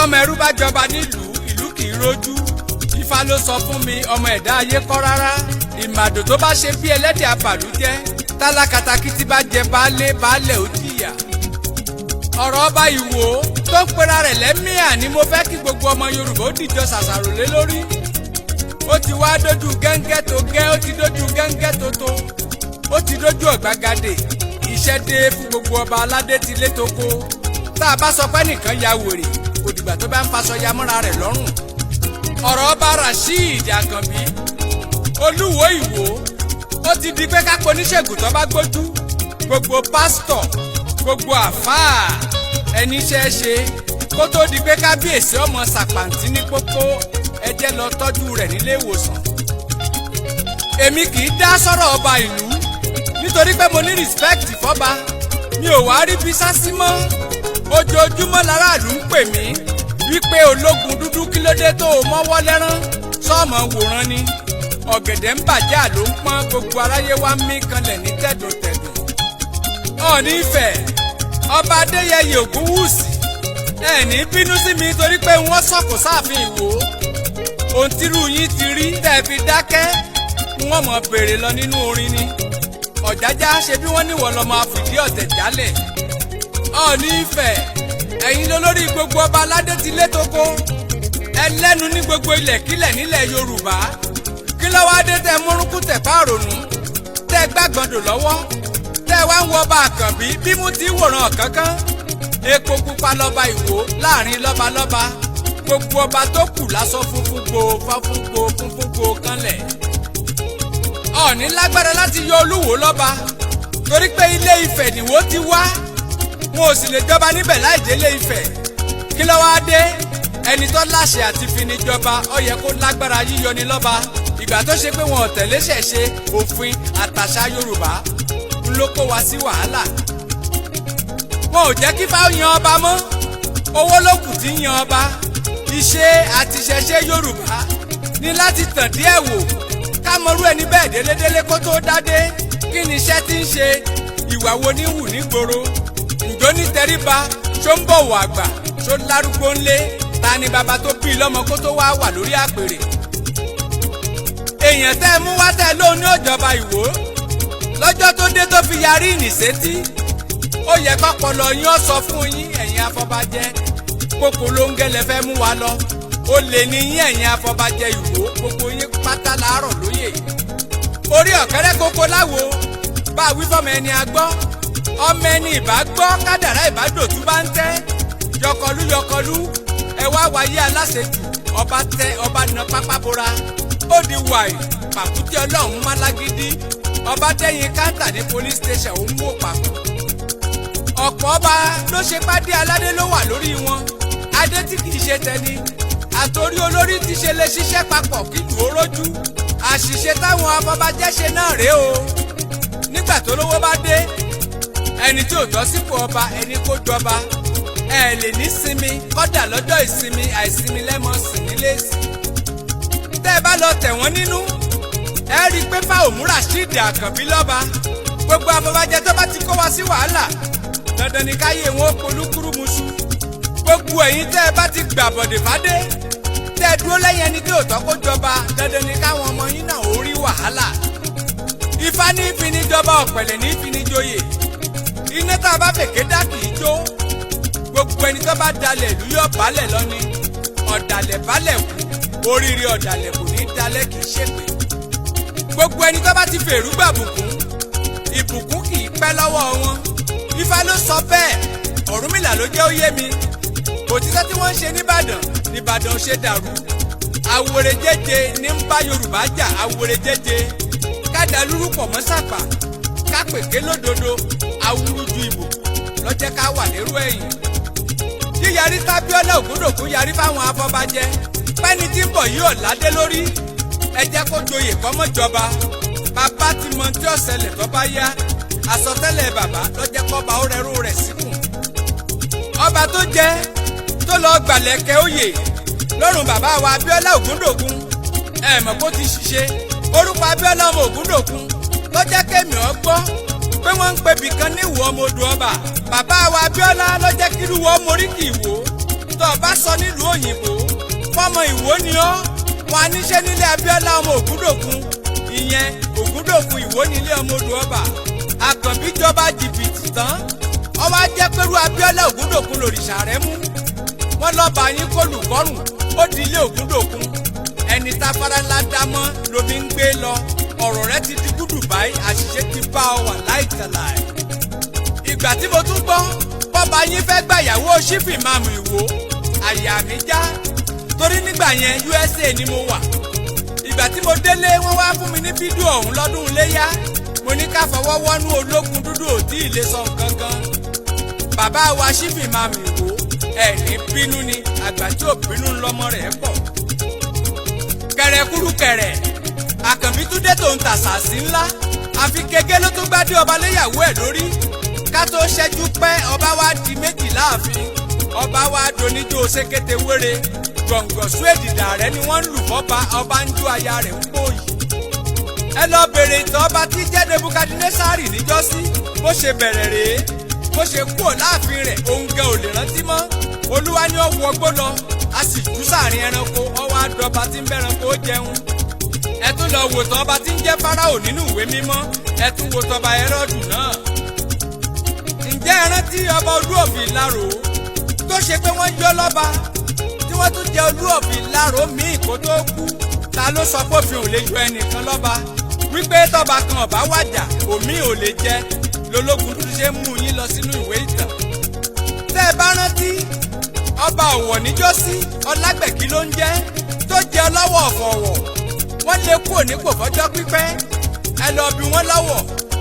tọ́mọ ẹrú bá jọba nílùú ìlú kì í rojú. Ifá ló sọ fún mi ọmọ ẹ̀dá ayé kọ́ rárá. Ìmàdò tó bá ṣe bí ẹlẹ́dẹ̀ abàlújẹ́, tálákatakítí bá jẹ baálé baálẹ̀ ó jìyà. ọ̀rọ̀ ọba Ìwó tó ń pera rẹ̀ lẹ́míà ni mo fẹ́ kí gbogbo ọmọ Yorùbá ó dìjọ ṣàṣàrò lé lórí. ó ti wá dójú gẹ́ngẹ́ tó gẹ́, ó ti dójú gẹ́ngẹ́ tó tó, ó ti dójú ọ̀gbagadè. iṣẹ́ dé fún gbogbo ọba aládé ti lé tó kó. tá a bá sọ pé nìkan ya wèrè, kò dìgbà tó bá ń faṣọ ya mọ́ra rẹ̀ lọ́rùn. ọ̀rọ̀ ọba Rasheed Àkànbí Olúwo Ìwó ó ti di pé kápò oníṣègùn tó bá gbójú, gbogbo pásítọ̀, gbogbo àfáà ẹni iṣẹ́ ṣe kó tó di pé kábíyèsí ọmọ sàpàǹtí ní pópó ẹjẹ́ lọ tọ́jú rẹ̀ nílé ìwòsàn. èmi kì í dá sọ́rọ̀ ọba ìlú nítorí pé mo ní respect fọ́ba, mi ò wá rí bí sásí mọ́. ojoojúmọ́ láràlú ń pè mí wípé ológun dúdú kí ló dé tó o mọ́wọ́ lẹ́rán sọ́ọ̀mọ̀ wòran ni. ọ̀gẹ̀dẹ̀ ń bàjẹ́ àló ń pọ́n, gbogbo aráyé wá mí kanlẹ̀ ní tẹ̀dọ̀tẹ̀dọ̀. Ọọ̀ni Ifẹ̀ ọba Adéyẹyè Ògúnwùsì ẹ ní bínú sí mi torí pé wọ́n sọ̀kò sáàfin Ìwó. ohun tírú yín ti rí tẹ́ fi dákẹ́ wọ́n mọ̀ béèrè lọ nínú orin ni. Ọ̀jájá ṣe bí wọ́n níwọ̀ lọ́mọ àfìdí ọ̀tẹ̀ jálẹ̀. Ọọ̀ni Ifẹ̀ ẹ̀yin lólórí gbogbo ọba aládé ti lé tókó, ẹlẹ́nu ní gbogbo ilẹ̀kílẹ̀ nílẹ̀ Yorùbá. kí ló wá dé tẹ́ múrúkú tẹ̀ pàrònú tẹ́ gbàgbọ́dọ̀ lọ́wọ́ tẹ́ wá ń wọ ọba Àkànbí bí mú ti wòran kankan. epo pupa lọ́ba Ìwó láàrin lọ́balọ́ba, gbogbo ọba tó kù lásọ funfun gbòó kanlẹ̀. Ọọ̀ni lágbára láti yọ Olúwo lọ́ba torí pé Ilé Ifẹ̀ nìwó ti wá, wọn ò sì lè jọba níbẹ̀ láì délé Ifẹ̀. kí ló wá dé? ẹni tó láṣẹ àti finijọba ó yẹ kó lágbára yíyọni lọ́ba. ìgbà tó ṣe pé wọn ò tẹ̀lé ṣẹ̀ṣe òfin àtàṣà Yorùbá ló kó wa sí wàhálà. wọn ò jẹ́ kí Ifá yan ọba mọ́, owó ló kù tí yan ọba. ìṣe àti ìṣẹ̀ṣe Yorùbá ní láti tàn díẹ̀ wò ká mọrú ẹni bẹ́ẹ̀ délédélé kó tó dádé. kí ni iṣẹ́ tí ń ṣe, ìwà wo ní wù nígboro, ǹjọ́ ní tẹríba, ṣó ń bọ̀wọ̀ àgbà, ṣó lárúgbó ńlé, ta ni bàbá tó bí lọ́mọ kó tó wá wà lórí àpèrè. èèyàn tẹ́ mú wá tẹ́ lóun ní òjọba Ìwó lọ́jọ́ tó dé tó fi yarí ìnìṣẹ́tí. ó yẹ kọ́pọ̀lọ́ yín ó sọ fún yín ẹ̀yin afọbajẹ, kókó ló ń gẹ́lẹ́ fẹ́ mú wa lọ. ó lè ní yín ẹ̀yin afọbajẹ Ìwó, gbogbo yín pátá láàárọ̀ lóye. orí ọ̀kẹ́rẹ́ kókó láwo bá wí fọ́mọ ẹni agbọ́, ọmọ ẹni ìbá gbọ́ kádàrá ìbádòtú bá ń tẹ́. yọkọlú ẹ wá wáyé aláṣejù, ọba tẹ ọba nà pápá bora. ó di wàì pàkúté Ọlọ́run má lágídí, ọba dẹ́yìn káńtà ní police station ó ń wò papọ̀. ọ̀pọ̀ ọba ló ṣe pàdé aládé ló wà lórí wọn, adé tí kìí ṣe tẹni àtòrí olórí ti ṣe lè ṣiṣẹ́ papọ̀ kí lù ó rójú. àṣìṣe táwọn afọbajẹ́ ṣe náà rèé o. nígbà tó lówó bá dé, ẹni tí ò tọ́ sípò ọba ẹni kó jọba. ẹ lè ní sinmi kọ́dà lọ́jọ́ ìsinmi àìsinmi lẹ́mọ̀ sí nílé sí. tẹ́ ẹ bá lọ tẹ̀ wọ́n nínú, ẹ rí i pé fáwọn mú Rasheed Àkànbí lọ́ba. gbogbo afọbajẹ tó bá ti kó wa sí wàhálà dandan ni káyé wọn polúkúrú muṣu. gbogbo ẹ̀yin tẹ́ ẹ bá ti gbàbọ̀dè fádé tẹ́ ẹ dúró lẹ́yìn ẹni tí ò tọ́ kó jọba, dandan ni káwọn ọmọ yín náà ó rí wàhálà. Ifá ní ìfinijọba, ọ̀pẹ̀lẹ̀ ní ìfinijoyè. iná tá a bá fèké dá kì í jó. gbogbo ẹni tó bá dalẹ̀ ìlú yóò balẹ̀ lọ ni. ọ̀dàlẹ̀ balẹ̀ kú, oríire ọ̀dàlẹ̀ kò ní dalẹ̀ kì í ṣèpè. gbogbo ẹni tó bá ti fèrú gbàbùkún, ìbùkún kì í pẹ́ lọ́wọ́ wọn. Ifá ló sọ bẹ́ẹ̀, Ọ̀rúnmìlà ló jẹ́ ó yé mi. òtítọ́ tí wọ́n ń ṣe nìbàdàn ṣe dàrú. àwòrè jẹ́jẹ́ ní ń bá Yorùbá jà, àwòrè jẹ́jẹ́ kádà lúrú pọ̀ mọ́ sàpà kápèké lódodo awúrúju ìbò lọ́jẹ́ ká wà lérú ẹ̀yìn. yíyarí tábíọ́lá Ògúndòkun yarí fáwọn afọbajẹ pẹ́ni tí ń bọ̀ yìí ò ládé lórí. ẹ jẹ́ kó joyè kọ́mọ́jọba, bàbá ti mọ tí ó ṣẹlẹ̀ tó bá yá. àsọtẹ́lẹ̀ bàbá lọ́jẹ́ kọ́ba ó rẹrú rẹ̀ síkùn. ọba tó jẹ́ tó lọ gbàlẹ̀kẹ́ òye lọ́rùn bàbá wa Abíọ́lá Ògúndòkun, ẹ mọ̀ kó ti ṣiṣẹ́. orúkọ Abíọ́lá ọmọ Ògúndòkun ló jẹ́ kémi ọ gbọ́ pé wọ́n ń pe bìkan ní Ìwó ọmọ odò ọba. bàbá wa Abíọ́lá ló jẹ́ kí Ìwó móríkì Ìwó tó o bá sọ nílùú òyìnbó fọmọ Ìwó ni ọ́ wọn á níṣẹ́ nílé Abíọ́lá ọmọ Ògúndòkun ìyẹn Ògúndòkun Ìwó nílé ọmọ odò ọba Àkànbí jọba jìbìtì tán ọwọ́ ajẹ́ pẹ̀lú Abíọ́lá Ògúndòkun lòrìṣà rẹ̀ mú wọn lọ́ba yín kó lùkọ́rùn ó di ilé Ògúndòkun ẹni táfárá ńlá dámọ́ lomi ń gbé lọ ọ̀rọ̀ rẹ ti di gúdù báyìí àṣìṣe ti bá ọ wà láìtàláì. ìgbà tí mo tún gbọ́ bọ́ba yín fẹ́ gbàyàwó sífì máàmù Ìwó àyà mi já torí nígbà yẹn USA ni mo wà. ìgbà tí mo délé wọ́n wá fún mi ní fídíò ọ̀hún lọ́dún iléyá mo ní ká fọwọ́ wọ́nú ológun dúdú ò tí ì lè sọ nǹkan kan. bàbá wa sífì máàmù Ìwó ẹ̀ní bínú ni àgbà tí ò bínú lọ́mọ rẹ̀ pọ̀. kẹrẹkúrú kẹrẹ Àkànbí tún dé tòun tàṣàṣì ńlá àfi gẹ́gẹ́ ló tún gbádé ọba léyàwó ẹ̀ lórí ká tó ṣẹ́jú pẹ́ ọba wa di méjì láàfin ọba wa doníjó sékété wéré gbọ̀ngàn súwèdìdà rẹ̀ ni wọ́n ń lù fọ́ba ọba ń jó aya rẹ̀ ń pòyì. ẹ lọ bèrè ìtàn ọba tí jẹ́ Nebukadnesari níjọ́sí bó ṣe bẹ̀rẹ̀ rèé bó ṣe kúrò láàfin rẹ̀ òun gan ò lè rántí mọ́ olúwa ni ó wọgbó lọ a sì jù sáàrin ẹranko ọwọ́ àdọ́ba tí ń bẹ̀ranko jẹun. ẹ tún lọ wò tán ọba tí ń jẹ́ Fáráò nínú ìwé mímọ́ ẹ tún wò tọba Hẹ́rọ́dù náà. ǹjẹ́ ẹ rántí ọba Olúọ̀fì Ìlaró tó ṣe pé wọ́n yọ lọ́ba tí wọ́n tún jẹ Olúọ̀fì Ìlaró míì kó tó kú ta ló sọ pé òfin ò lè yọ ẹnìkan lọ́ba wípé tọ́ba kan ọ̀bá wàjà òmíì ò lè jẹ lológun tó ṣe mú yín lọ sínú ìwé ìtàn. tẹ́ ẹ bá rántí ọba Ọ̀wọ̀ níjọ́sí Ọlágbẹ̀kí ló ń jẹ́ tó jẹ ọlọ́wọ̀ ọ̀fọ̀wọ̀ wọ́n lè kúrò nípò fọ́jọ́ pípẹ́ ẹ lọ bí wọ́n lọ́wọ́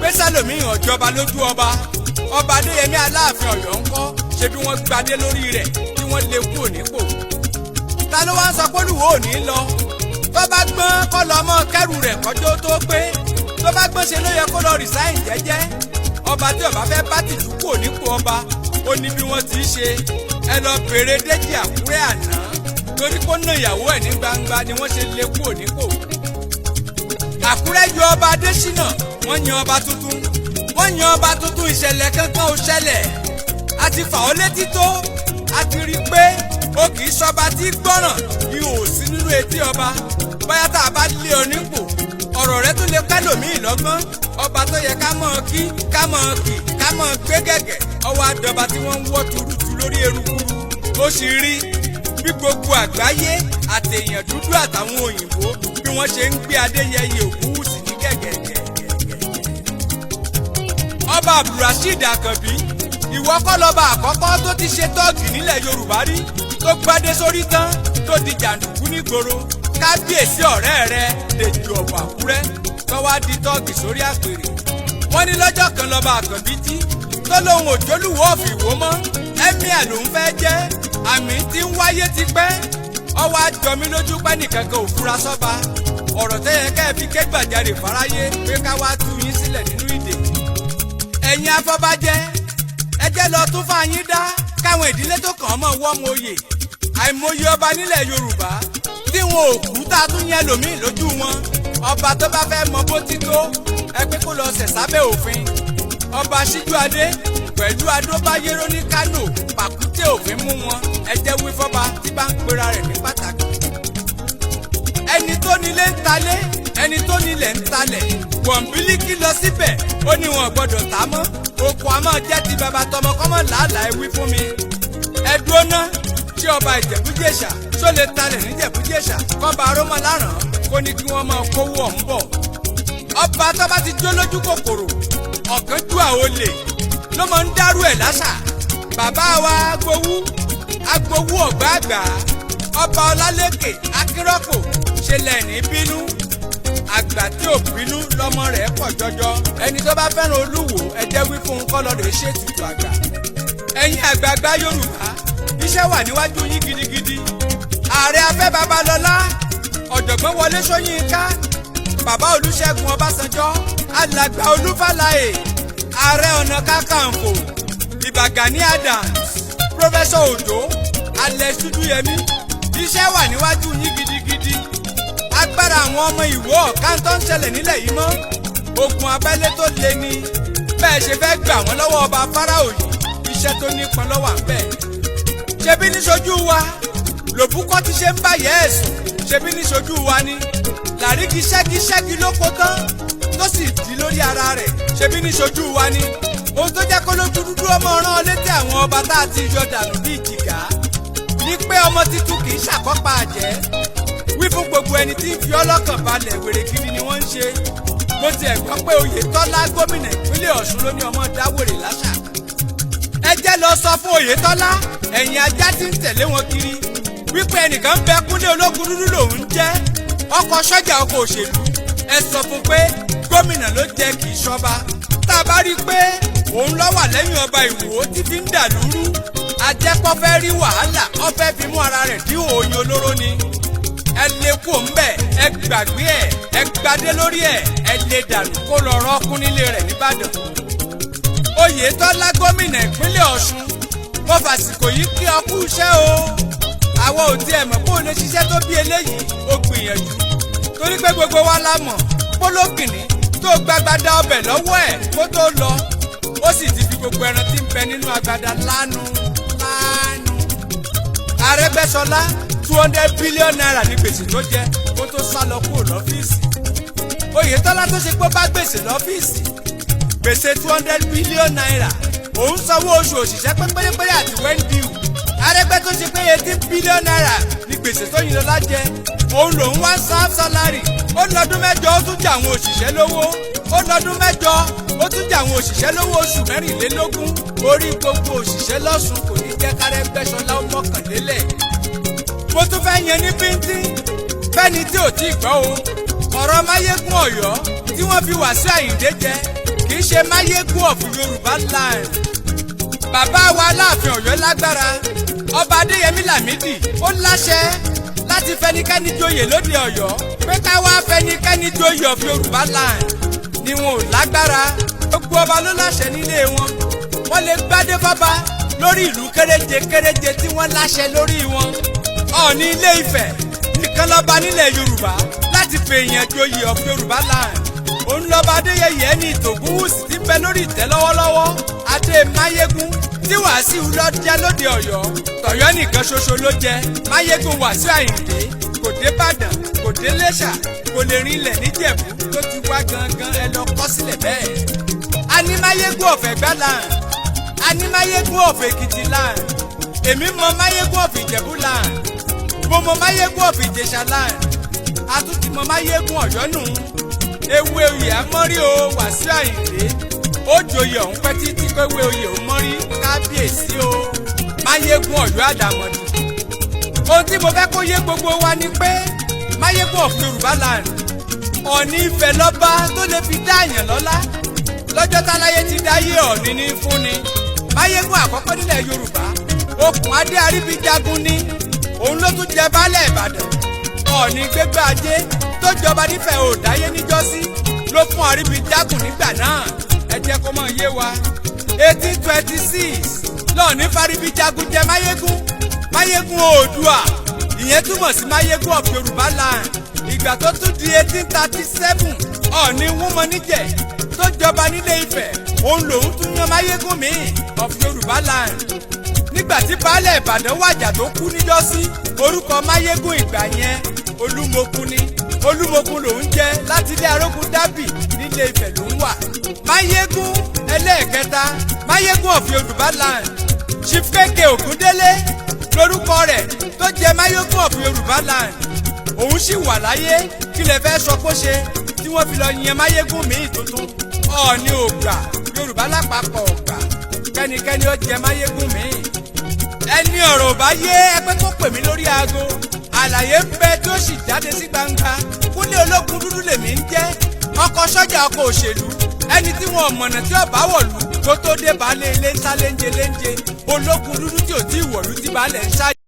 pé Sálòmí ọ̀jọba lójú ọba Adéyẹmí Aláàfin Ọ̀yọ́ ńkọ́ ṣe bí wọ́n gbadé lórí rẹ̀ tí wọ́n lè kúrò nípò. ta ló wá ń sọ pé Olúwo ò ní lọ tó bá gbọ́n kọ́ lọ mọ́ kẹ́rù rẹ̀ kọjọ́ tó pé tó bá gbọ́n ṣe ló yẹ kó lọ resign jẹ́jẹ́ ọba tí ọba fẹ́ bá tìjú kúrò nípò ọba ó ní bí wọ́n ti ṣe ẹ lọ bèrè Déjì Àkúrẹ́ àná torí kó ná ìyàwó ẹ̀ ní gbangba ni wọ́n ṣe lé kúrò nípò. Àkúrẹ́ yọ ọba Adésínà wọ́n yan ọba tuntun ìṣẹ̀lẹ̀ kankan ò ṣẹlẹ̀ a ti fà ọ́ létí tó a ti rí i pé ó kì í ṣọba tí gbọ́ràn ni ò sí nínú etí ọba bóyá tá a bá lé ọ nípò ọ̀rọ̀ rẹ tún lè kẹ́lòmíì lọ́gbọ́n ọba tó yẹ ká mọ̀ kí ká mọ̀ kì ká mọ̀ gbé gẹ̀gẹ̀ ọwọ́ àdọba tí wọ́n ń wọ́ tuurutu lórí eruku ó sì rí bí gbogbo àgbáyé àtẹ̀yàn dúdú àtàwọn òyìnbó bí wọ́n ṣe ń gbé Adéyẹyè Ògúnwùsì ní gẹ̀gẹ̀gẹ̀. ọba Abdulrasheed Àkànbí ìwọ kọ́ lọ́ba àkọ́kọ́ tó ti ṣe tọ́ọ̀gì nílẹ̀ Yorùbá rí tó gbadé sórí tán tó di jàǹdùkú nígboro kábíyèsí ọ̀rẹ́ rẹ Dèjì Ọ̀wọ̀ Àkúrẹ́ tó wá di tọ́ọ̀gì sórí àpèrè. wọ́n ní lọ́jọ́ kan lọ́ba Àkànbí jí tó lóun òjòlúwo ọ̀fì Ìwó mọ́ ẹ́míà lòún fẹ́ jẹ́ àmì tí ń wáyé ti pẹ́ ọwọ́ àjọmí lójú pẹ́ nìkan kan ò fura sọ́ba ọ̀rọ̀ tẹ́yẹ kẹ́ ẹ fi ké gbàjarè fáráyé pé ká wá tú yín sílẹ̀ nínú ìdè. ẹ̀yin afọbajẹ ẹ jẹ́ lọ tún fáyín dá káwọn ìdílé tó kàn án mọ̀ wọ́n mọ oyè àìmọye ọba nílẹ̀ Yorùbá tí wọn ò kú tá a tún yẹn lòmíì lójú wọn ọba tó bá fẹ́ mọ bó ti tó ẹ pé kó lọ ṣẹ̀ sábẹ́ òfin ọba Síjúadé pẹ̀lú Adóbáyérò ní Kánò pàkúté òfin mú wọn ẹ jẹ́ wí fọ́ba tí bá ń pera rẹ̀ ní pàtàkì. ẹni tó nílé ń talé ẹni tó nílẹ̀ ń talẹ̀ Wọ̀nbílíkì lọ síbẹ̀ ó ní wọn gbọ́dọ̀ tà mọ́ oko àmọ́ jẹ́ ti bàbá tọmọ kọ́mọ làálàá ẹ wí fún mi. ẹ dúró ná tí ọba Ìjẹ̀bú-Jẹ̀ṣà tó lè talẹ̀ níjẹ̀bú-Jẹ̀ṣà kọ́ba arómọ láràn kó ní kí wọ́n máa kówó ọ̀hún bọ̀. ọba tó bá ti jó lójú kòkòrò ọ̀kánjúà olè ló máa ń dárú ẹ̀ láṣà. bàbá wa agbowó ọ̀gbá àgbà ọba Ọlálékè Akínrọ́pò ṣe lẹ́ẹ̀ní bínú àgbà tí ò bínú lọ́mọ rẹ̀ pọ̀ jọjọ. ẹni tó bá fẹ́ràn Olúwo ẹ jẹ́ wí fún un kọ́ lọ́dọ̀ ṣètùtù àgbà. ẹ̀yin àgbààgbà Yorùbá iṣẹ́ wà níwájú yín gidigidi. ààrẹ Afẹ́ Babalọ́lá ọ̀jọ̀gbọ́n Wọlé Ṣóyínká bàbá Olúṣẹ́gun Ọbásanjọ́ alàgbà Olúfàlàyé ààrẹ ọ̀nà kakanfò Ìbà Gani Adams pírọfẹ́sọ̀ Òjó Alex Dúdúyẹmí iṣẹ́ wà níwájú yín gidigidi. agbára àwọn ọmọ Ìwó ọ̀ká tó ń ṣẹlẹ̀ nílẹ̀ yìí mọ́ ogun abẹ́lé tó le ni bẹ́ẹ̀ ṣe fẹ́ gbà wọ́n lọ́wọ́ ọba Fáráò yìí iṣẹ́ tó nípọn lọ́wọ́ à ń bẹ̀. ṣebí ní ṣojú wa lòbúkọ́ ti ṣe ń báyẹ̀ ẹ̀sùn ṣebí ní ṣojú wa ni làríkì ṣẹ́gi ló kó tán tó sì di lórí ara rẹ̀ ṣebí ní ṣojú wa ni ohun tó jẹ́ kó lójú dúdú ọmọ rán létí àwọn ọba tá a ti yọ dànù bíi jìgá ní pé ọmọ titun kì í ṣàkọ́pá àjẹ́ wí fún gbogbo ẹni tí ń fi ọlọ́kàn balẹ̀ wèrè kiri ni wọ́n ń ṣe mo tiẹ̀ gbọ́ pé Oyètọ́lá gómìnà ìpínlẹ̀ Ọ̀ṣun ló ní ọmọ dáwèrè láṣà ẹ jẹ́ lọ sọ fún Oyètọ́lá ẹ̀yin ajá tí ń tẹ̀lé wọn kiri wípé ẹnìkan bẹ Kúnlé ológun dúdú lòún jẹ́ ọkọ̀ sọ́jà ọkọ̀ òṣèlú ẹ sọ fún pé gómìnà ló jẹ́ kì í ṣọba tá a bá rí i pé òun ló wà lẹ́yìn ọba Ìwó tí fi ń dà lúrú ajẹ́pọ̀ fẹ́ rí wàhálà ó fẹ́ fi mú ara rẹ̀ dí òòyìn olóró ni ẹ lè kú òǹbẹ ẹ gbàgbé ẹ gbadé lórí ẹ lè dànù kó lọ rọ́ọ̀kún nílé rẹ̀ nìbàdàn. Oyètọ́lá gómìnà ìpínlẹ̀ Ọ̀ṣun mo fàsìkò yìí kí ọ kú iṣẹ́ o àwọn ò tiẹ̀ mọ̀ kó o lè ṣiṣẹ́ tó bí eléyìí ó gbìyànjú torí pé gbogbo wa la mọ̀ pólókìní tó gbàgbádá ọbẹ̀ lọ́wọ́ ẹ̀ kó tó lọ ó sì ti fi gbogbo ẹran tí ń bẹ nínú agbada lánu. Arẹ́gbẹ́ṣọlá 200 billion naira ní gbèsè tó jẹ kó tó sá lọ kúrò lọ́fíìsì. Oyètọ́lá tó ṣe pé bá gbèsè lọ́fíìsì gbèsè 200 billion naira òun sanwó oṣù òṣìṣẹ́ pépérépéré àti wẹ́ndíù. Arẹ́gbẹ́ tó ṣe pé 18 billion naira ní gbèsè tó Oyinlọ́lá jẹ òun lòun wá sáf sálárì ó lọ́dún mẹ́jọ ó tún jẹ àwọn òṣìṣẹ́ lówó ó lọ́dún mẹ́jọ ó tún jẹ àwọn òṣìṣẹ́ lówó oṣù 24 orí gbogbo òṣìṣẹ́ lọ́sùn kò ní jẹ́ k'Arẹ́gbẹ́ṣọlá ó mọ́kànlélẹ̀. mo tún fẹ́ yẹn ní bíntín fẹ́ni tí ò tí ì gbọ́ o ọ̀rọ̀ Máyégún Ọ̀yọ́ tí wọ́n fi Wàsíù Àyìndé jẹ kì í ṣe Máyégún of Yorùbá land. bàbá wa Aláàfin Ọ̀yọ́ lágbára ọba Adéyẹmí Lámídì ó láṣẹ láti fẹnikẹ́ni joyè lóde Ọ̀yọ́ pé ká wá fẹnikẹ́ni joyè of Yorùbá land ni wọn ò lágbára gbogbo ọba ló láṣẹ nílé wọn wọ́n lè gbádé fọ́ba lórí ìlú kéréje tí wọ́n láṣẹ lórí wọn. Ọọ̀ni Ilé Ifẹ̀ nìkan lọ́ba nílẹ̀ Yorùbá láti fèèyàn joyè of Yorùbá land. òun lọ́ba Adéyẹyè ní Ìtògúnwùsì tí ń bẹ lórí ìtẹ́ lọ́wọ́lọ́wọ́ adé Máyégún tí Wàsíù lọ jẹ́ lóde Ọ̀yọ́ tọ̀yọ́ nìkan ṣoṣo ló jẹ́ Máyégún Wàsíù Àyìndé kò dé Ìbàdàn kò dé Iléṣà kò lè rinlẹ̀ níjẹ̀bú tó ti wá gangan ẹ lọ kọ́ sílẹ̀ bẹ́ẹ̀. a ní Máyégún of Ẹ̀gbá land a ní Máyégún of Èkìtì land èmi mọ Máyégún of Ìjẹ̀bú land mo mọ Máyégún of Ìjẹ̀ṣà land a tún ti mọ Máyégún Ọ̀yọ́ nù. ewé oyè amọ́rí o Wàsíù Àyìndé ó joyè ọ̀hún pẹ́ títí pé ewé oyè ò mọ́rí kábíyèsí o Máyégún Ọ̀yọ́ àdàmọ̀dì. ohun tí mo fẹ́ kó yé gbogbo wa ni pé Máyégún of Yorùbá land Ọọ̀ni Ifẹ̀ lọ́ba tó lè fi dá àyàn lọ́lá lọ́jọ́ táláyé ti dáyé Ọọ̀ni ní fúnni. Máyégún àkọ́kọ́ nílẹ̀ Yorùbá okùn adé aríbíjagun ní òun ló tún jẹ baálẹ̀ Ìbàdàn. Ọọ̀ni gbégbá ajé tó jọba nífẹ̀ẹ́ òdáyé níjọ́sí ló fún aríbíjagun nígbà náà ẹ jẹ́ kó mọ̀ yé wa. 1826 lọ́ọ̀ni fáríbíjagun jẹ Máyégún Oòduà ìyẹn túmọ̀ sí Máyégún of Yorùbá land. ìgbà tó tún di 1837 Ọọ̀ni Wúmọníjẹ̀ tó jọba nílé Ifẹ̀ òun lòun tún yan Máyégún míì of Yorùbá land. nígbà tí baálẹ̀ Ìbàdàn wàjà tó kú níjọ́sí orúkọ Máyégún ìgbà yẹn Olúmokun ni Olúmokun lòun jẹ́ láti ilé Arógun Dábì nílé Ifẹ̀ ló ń wà. Máyégún ẹlẹ́ẹ̀kẹta Máyégún of Yorùbá land Chief Kéké Ògúndélé lórúkọ rẹ̀ tó jẹ́ Máyégún of Yorùbá land. òun sì wà láyé kí lè fẹ́ sọ pé ṣe tí wọ́n fi lọ yan Máyégún míì tuntun. Ọọ̀ni ò gbà Yorùbá lápapọ̀ ò gbà kẹ́nikẹ́ni ó jẹ Máyégún míì. ẹni ọ̀rọ̀ ò bá yé ẹgbẹ́ tó pè mí lórí aago àlàyé ń bẹ tí ó sì jáde sí gbangba. Kúnlé ológun dúdú lèmi ń jẹ́ ọkọ̀ sọ́jà ọkọ̀ òṣèlú ẹni tí wọn mọ̀nà tí ọba wọ̀lú tó tó dé baálé ilé ń sá léńje ológun dúdú tí ò tí ì wọ̀lú tí baálé ń sá.